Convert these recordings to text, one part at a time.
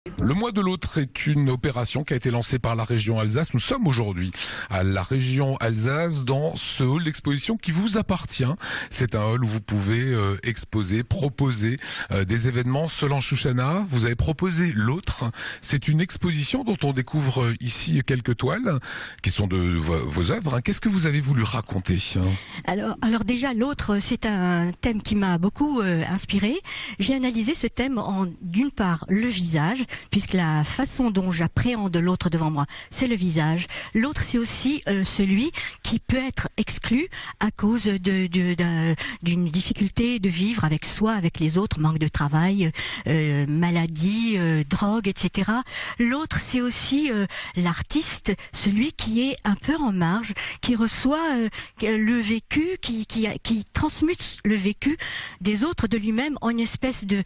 Le mois de l'autre est une opération qui a été lancée par la région Alsace. Nous sommes aujourd'hui à la région Alsace dans ce hall d'exposition qui vous appartient. C'est un hall où vous pouvez exposer, proposer des événements. Solange Chouchana, vous avez proposé l'autre. C'est une exposition dont on découvre ici quelques toiles qui sont de vos œuvres. Qu'est-ce que vous avez voulu raconter? Alors déjà, l'autre, c'est un thème qui m'a beaucoup inspiré. J'ai analysé ce thème en, d'une part, le visage, puisque la façon dont j'appréhende l'autre devant moi, c'est le visage. L'autre, c'est aussi celui qui peut être exclu à cause d'une difficulté de vivre avec soi, avec les autres, manque de travail, maladie, drogue, etc. L'autre, c'est aussi l'artiste, celui qui est un peu en marge, qui reçoit le vécu, qui transmute le vécu des autres de lui-même en une espèce de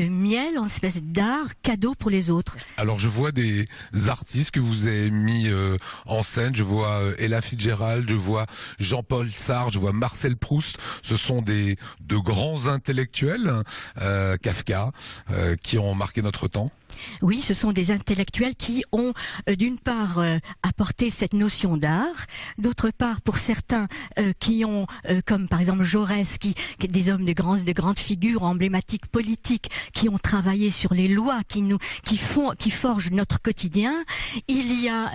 miel, en une espèce d'art, cadeau pour les autres. Alors je vois des artistes que vous avez mis en scène, je vois Ella Fitzgerald, je vois Jean-Paul Sartre, je vois Marcel Proust. Ce sont de grands intellectuels, Kafka, qui ont marqué notre temps. Oui, ce sont des intellectuels qui ont d'une part apporté cette notion d'art, d'autre part pour certains qui ont, comme par exemple Jaurès, qui des hommes de grandes figures emblématiques politiques, qui ont travaillé sur les lois, qui forgent notre quotidien. Il y a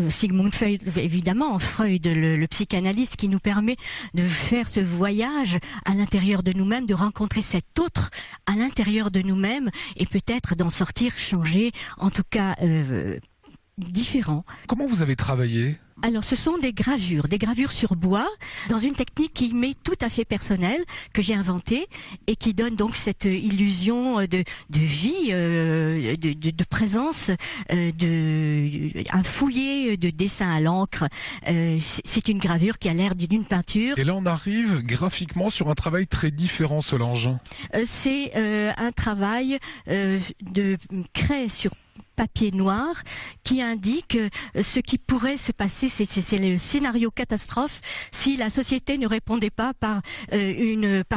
Sigmund Freud, évidemment, Freud, le psychanalyste, qui nous permet de faire ce voyage à l'intérieur de nous-mêmes, de rencontrer cet autre à l'intérieur de nous-mêmes et peut-être d'en sortir changé, en tout cas différent. Comment vous avez travaillé ? Alors ce sont des gravures sur bois, dans une technique qui m'est tout à fait personnelle, que j'ai inventée, et qui donne donc cette illusion de vie, de présence, un fouillet de dessin à l'encre. C'est une gravure qui a l'air d'une peinture. Et là on arrive graphiquement sur un travail très différent, Solange. C'est un travail de craie sur papier noir qui indique ce qui pourrait se passer, c'est le scénario catastrophe si la société ne répondait pas par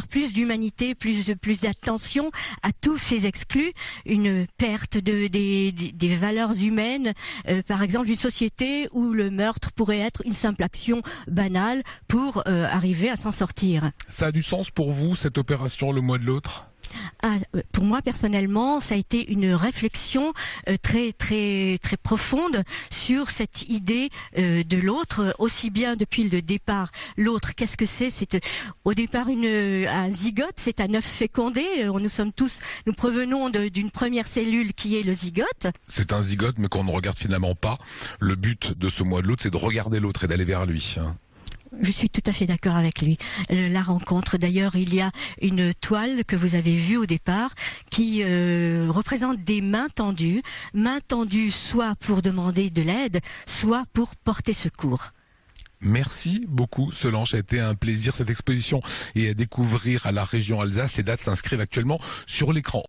plus d'humanité, plus d'attention à tous ces exclus, une perte des valeurs humaines, par exemple une société où le meurtre pourrait être une simple action banale pour arriver à s'en sortir. Ça a du sens pour vous, cette opération, le mois de l'autre ? Pour moi personnellement, ça a été une réflexion très profonde sur cette idée de l'autre, aussi bien depuis le départ. L'autre, qu'est-ce que c'est ? C'est au départ un zygote, c'est un œuf fécondé. Nous provenons d'une première cellule qui est le zygote. C'est un zygote, mais qu'on ne regarde finalement pas. Le but de ce mois de l'autre, c'est de regarder l'autre et d'aller vers lui. Je suis tout à fait d'accord avec lui. La rencontre, d'ailleurs, il y a une toile que vous avez vue au départ qui représente des mains tendues soit pour demander de l'aide, soit pour porter secours. Merci beaucoup Solange, ça a été un plaisir cette exposition et à découvrir à la région Alsace. Les dates s'inscrivent actuellement sur l'écran.